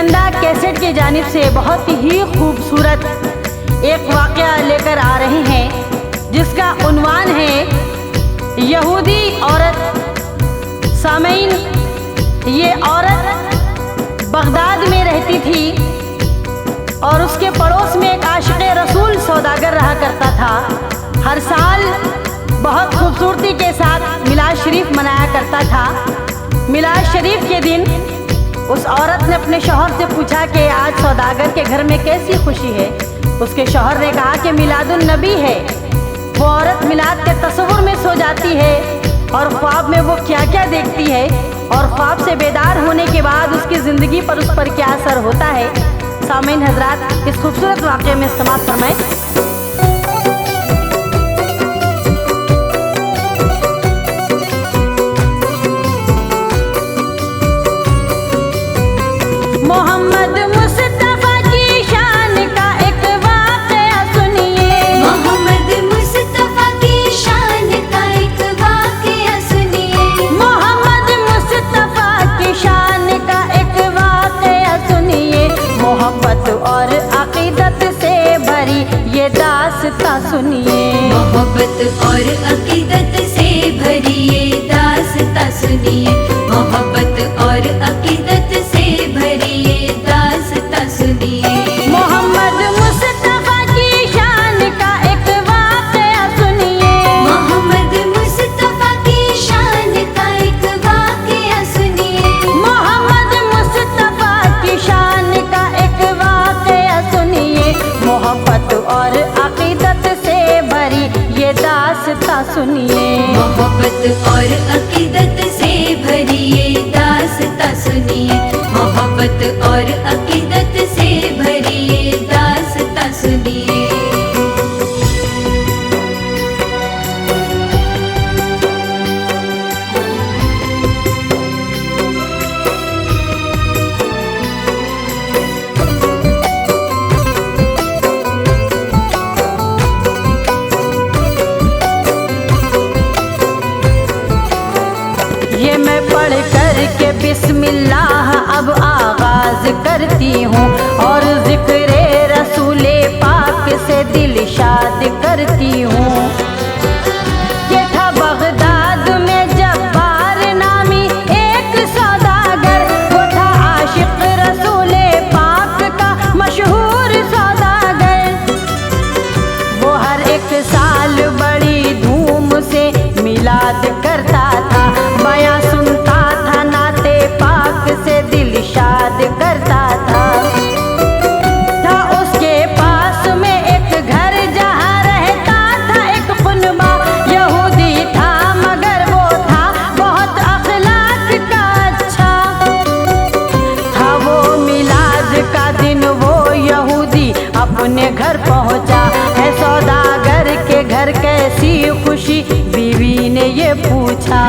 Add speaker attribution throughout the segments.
Speaker 1: चंदा कैसेट की जानिब से बहुत ही खूबसूरत एक वाक़या लेकर आ रहे हैं जिसका उन्वान है यहूदी औरत। सामईन, ये औरत बगदाद में रहती थी और उसके पड़ोस में एक आशिक़े रसूल सौदागर रहा करता था। हर साल बहुत खूबसूरती के साथ मिलाद शरीफ मनाया करता था। मिलाद शरीफ के दिन उस औरत ने अपने शौहर से पूछा कि आज सौदागर के घर में कैसी खुशी है। उसके शौहर ने कहा कि मिलादुन नबी है। वो औरत मिलाद के तस्वुर में सो जाती है और ख्वाब में वो क्या क्या देखती है और ख्वाब से बेदार होने के बाद उसकी ज़िंदगी पर उस पर क्या असर होता है। सामीन हजरात, इस खूबसूरत वाक़े में समाप्त फरमाएं। मोहम्मद मुस्तफा की शान का एक वाक़या सुनिए।
Speaker 2: मोहम्मद मुस्तफा की शान का एक वाक़या सुनिए।
Speaker 1: मोहम्मद मुस्तफा की शान का एक वाक़या सुनिए। मोहब्बत और अक़ीदत से भरी ये दास्तां सुनिए।
Speaker 2: मोहब्बत और अक़ीदत से भरी ये दास्तां सुनिए। मोहब्बत और अक़ीदत से भरी ये दास्तां सुनिए।
Speaker 1: मोहम्मद मुस्तफा की शान का एक वाक़या सुनिए।
Speaker 2: मोहम्मद मुस्तफा की शान का एक वाक़या सुनिए।
Speaker 1: मोहम्मद मुस्तफा की शान का एक वाक़या सुनिए। मोहब्बत और अक़ीदत से भरी ये दास्तां सुनिए।
Speaker 2: मोहब्बत और अक़ीदत से भरी ये दास्तां सुनिए। मोहब्बत और अक़ीदत से भरी ये दास्तां सुनिए।
Speaker 1: ये मैं पढ़ कर के बिस्मिल्लाह अब आगाज़ करती हूँ और ज़िक्रे रसूले पाक से दिल शाद करती हूँ। ये था बगदाद में जब्बार नामी एक सौदागर। वो था आशिक़ रसूले पाक का मशहूर सौदागर। वो हर एक साल बड़ी धूम से मिलाद करता था। बयां सुनता था, नाते पाक से दिल शाद करता था। उसके पास में एक घर जहाँ रहता था एक खुनबा। यहूदी था मगर वो था बहुत अखलाक का अच्छा। था वो मिलाद का दिन वो यहूदी अपने घर पहुँचा है। सौदागर के घर कैसी खुशी, बीवी ने ये पूछा।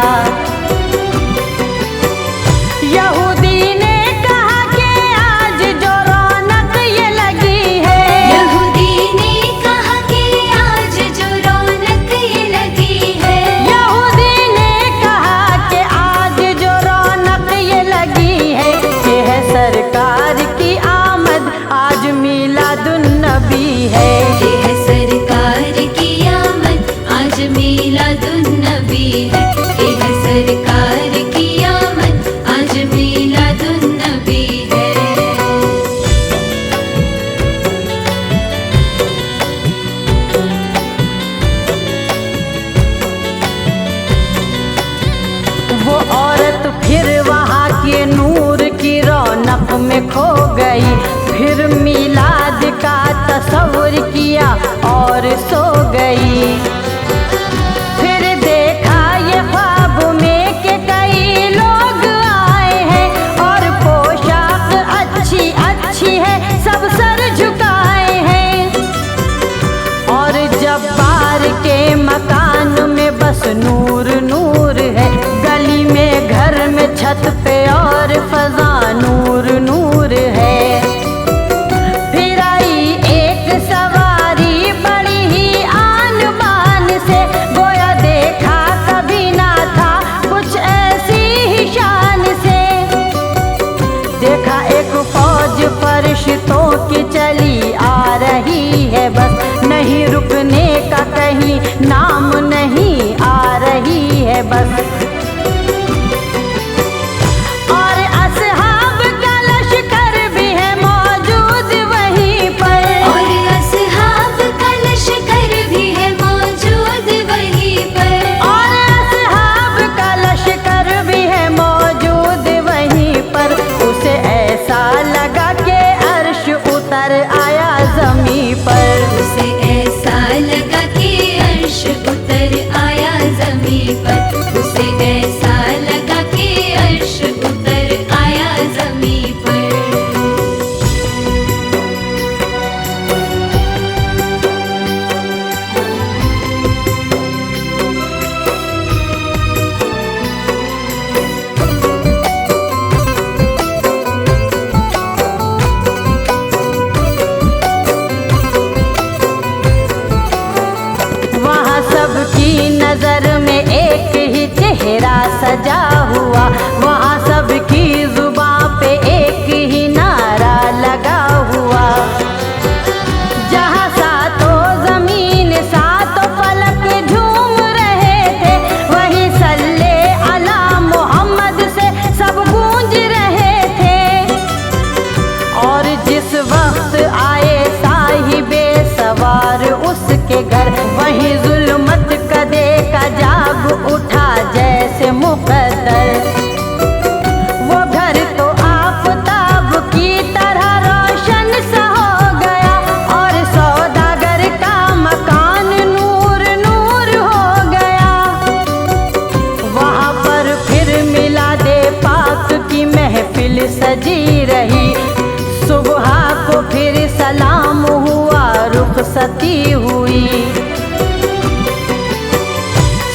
Speaker 1: यहूदी ने कहा कि आज जो रौनक ये लगी है।
Speaker 2: यहूदी ने कहा कि आज जो रौनक ये लगी है।
Speaker 1: यहूदी ने कहा कि आज जो रौनक ये लगी है। ये है सरकार की आमद, आज मिलादुन नबी है।
Speaker 2: ये है सरकार की आमद, आज मिलादुन नबी है। ये है सरकार की आमद, आज मिलादुन नबी है।
Speaker 1: वो औरत फिर वहाँ के नूर की रौनक में खो गई। फिर मिलाद का तस्वुर किया और सो गई। फिर देखा ये ख्वाब में कि कई लोग आए हैं और पोशाक अच्छी अच्छी है, सब सर झुकाए हैं। और जब्बार के मकान में बस नूर नूर है। गली में, घर में, छत पे और फजा नूर नूर है। उतर आया ज़मीं पर।
Speaker 2: उसे ऐसा लगा कि अर्श उतर आया ज़मीं पर। उसे ऐसा लगा कि अर्श उतर आया ज़मीं पर।
Speaker 1: वहाँ सबकी नजर में एक ही चेहरा सजा हुआ, वहाँ सबकी जुबां पे एक ही नारा लगा हुआ। जहाँ सातों जमीन सातों फलक झूम रहे थे, वहीं सल्ले अला मोहम्मद से सब गूंज रहे थे। और जिस वक्त आए साहिबे सवार उसके घर, वहीं जुल्मत कदे का जाग उठा जैसे मुकद्दर। वो घर तो आफताब की तरह रोशन सा हो गया, और सौदागर का मकान नूर नूर हो गया। वहाँ पर फिर मिलादे पाक की महफिल सजी रही, सुबह को फिर सलाम हुआ, रुखसती हुई।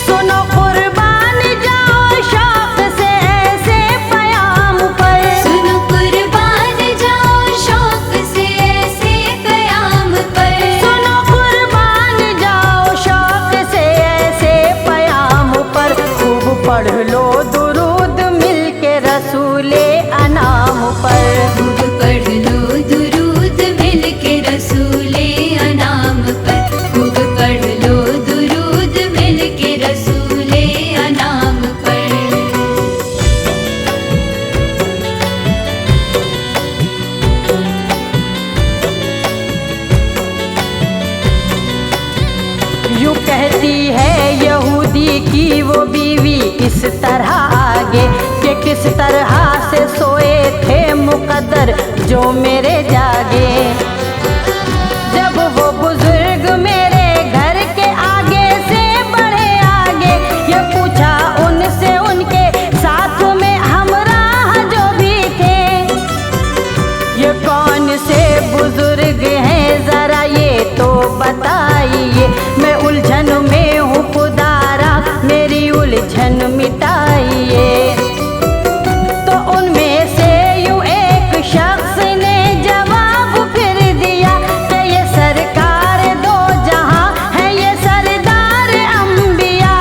Speaker 1: सुनो कुर्बान जाओ शौक से ऐसे क़याम पर।
Speaker 2: सुनो कुर्बान जाओ शौक से ऐसे क़याम पर।
Speaker 1: सुनो कुर्बान जाओ शौक से ऐसे क़याम पर। खूब पढ़ लो दुरूद मिल के रसूले अनाम पर।
Speaker 2: खूब पढ़ लो दुरूद मिल के रसूले अनाम पर। खूब पढ़ लो दुरूद मिल के रसूले अनाम पर।
Speaker 1: यूं कहती है यहूदी की वो बीवी इस तरह आगे, कि किस तरह से सोए थे मुकद्दर जो मेरे जागे। जब वो बुजुर्ग मेरे घर के आगे से बढ़े आगे, ये पूछा उनसे उनके साथ में हमराह जो भी थे, ये कौन से बुजुर्ग हैं जरा ये तो बताइए। मैं उलझन में हूँ खुदारा, मेरी उलझन मिटाइए। तो उनमें से यूं एक शख्स ने जवाब फिर दिया, कि ये सरकार दो जहां है, ये सरदार अंबिया।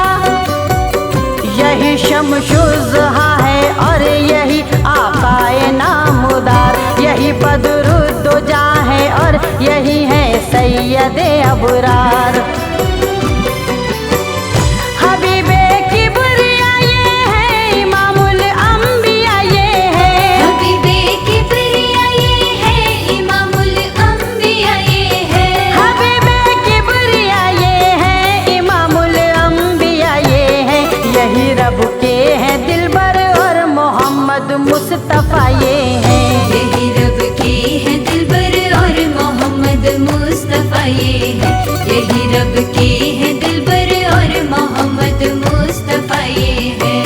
Speaker 1: यही शमशुज़हा है और यही आकाए नामुदार, यही बदरुद्दोजा है और यही है सैयदे अबरार। हबीबे किबरिया ये है, इमामुल अंबिया ये है।
Speaker 2: हबीबे किबरिया ये है, इमामुल अंबिया ये है।
Speaker 1: हबीबे किबरिया ये है, इमामुल अंबिया ये है। यही रब के हैं दिलबर और मोहम्मद मुस्तफ़ा ये हैं।
Speaker 2: यही रब के हैं दिलबर और मोहम्मद मुस्तफ़ा ये है। यही रब के हैं दिलबर और मोहम्मद मुस्तफ़ा ये है।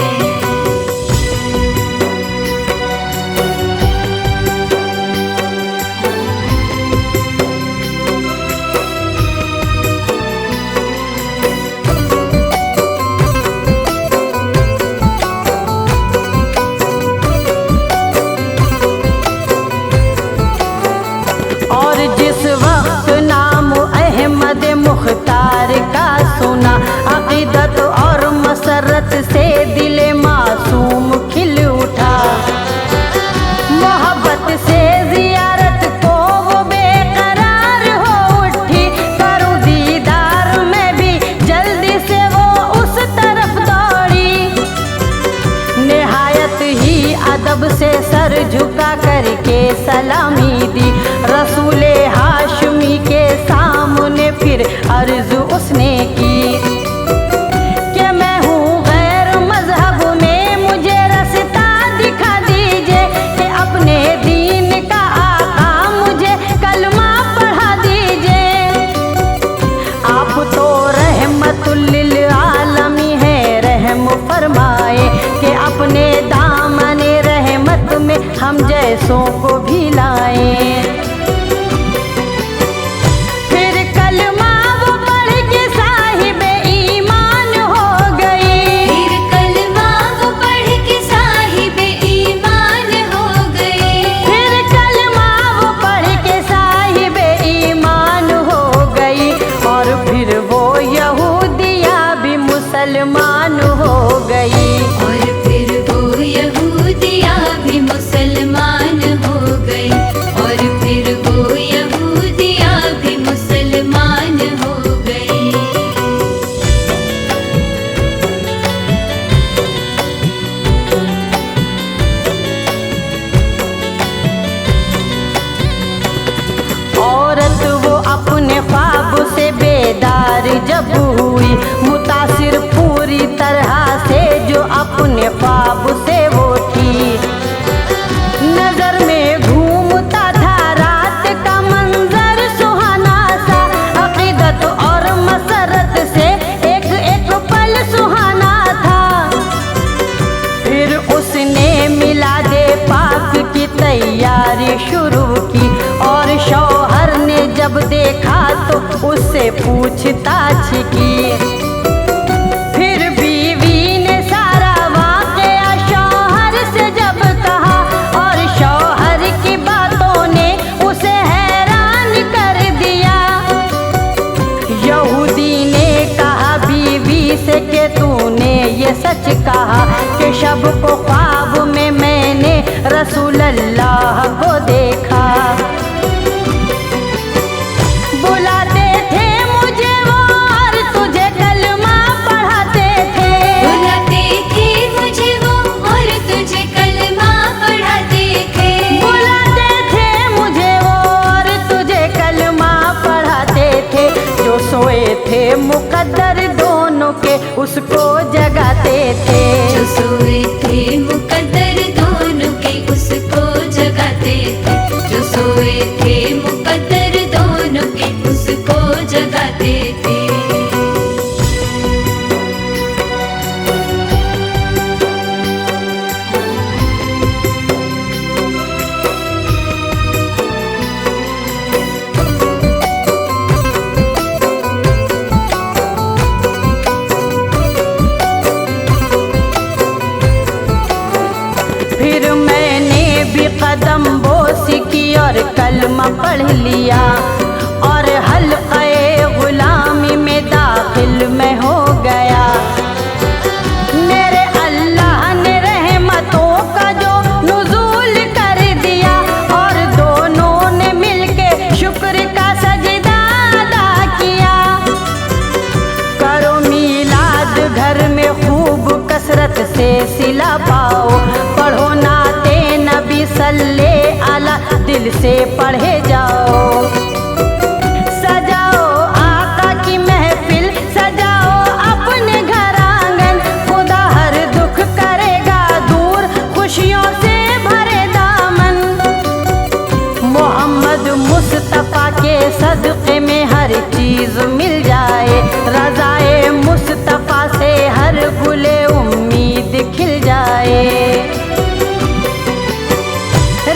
Speaker 1: और जिस वक्त नाम अहमद मुख्तार जब हुई मुतासिर पूरी तरह से जो अपने ख्वाब से वो थी। नजर में घूमता था रात का मंजर सुहाना सा, अकीदत और मसरत से एक एक पल सुहाना था। फिर उसने मिलादे पाक की तैयारी शुरू की और शौहर ने जब देखा तो उससे पूछताछ की। फिर बीवी ने सारा वाक़या शौहर से जब कहा और शौहर की बातों ने उसे हैरान कर दिया। यहूदी ने कहा बीवी से कि तूने ये सच कहा कि शब को ख्वाब में मैंने रसूल अल्लाह को देखा। बुलाते थे मुझे वो और तुझे कलमा पढ़ाते थे।
Speaker 2: बुलाते थे मुझे वो और तुझे कलमा पढ़ाते थे।
Speaker 1: बुलाते थे मुझे वो और तुझे कलमा पढ़ाते थे। जो सोए थे मुकद्दर दोनों के उसको जगाते थे।
Speaker 2: जो सोए थे मुकद्दर दोनों के उसको जगाते थे। जो सोए थे मुकद्दर दोनों के उसको जगाते थे।
Speaker 1: फिर मैंने भी कदम बोसी की और कलमा पढ़ लिया और हल्क़े गुलामी में दाखिल मैं हो गया। मेरे अल्लाह ने रहमतों का जो नुज़ूल कर दिया और दोनों ने मिलके शुक्र का सजदा अदा किया। करो मीलाद घर में खूब कसरत से सिला पाओ, पढ़ो नाते नबी सल्ले अला दिल से पढ़े जाओ। सजाओ आका की महफिल, सजाओ अपने घर आंगन, खुदा हर दुख करेगा दूर, खुशियों से भरे दामन। मोहम्मद मुस्तफ़ा के सदक़े में हर चीज़ मिल जाए, रज़ाए मुस्तफ़ा से हर गुले उम्मीद खिल जाए।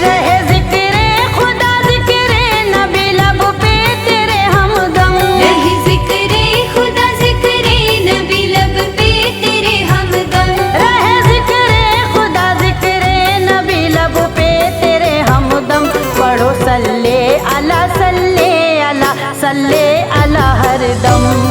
Speaker 1: रहे ज़िक्रे खुदा ज़िक्रे नबी लब पे तेरे हमदम।
Speaker 2: रहे ज़िक्रे खुदा ज़िक्रे नबी लब पे तेरे हमदम।
Speaker 1: रहे ज़िक्रे खुदा ज़िक्रे नबी लब पे तेरे हमदम। पढ़ो सल्ले अला सल्ले अला सल्ले अला हरदम।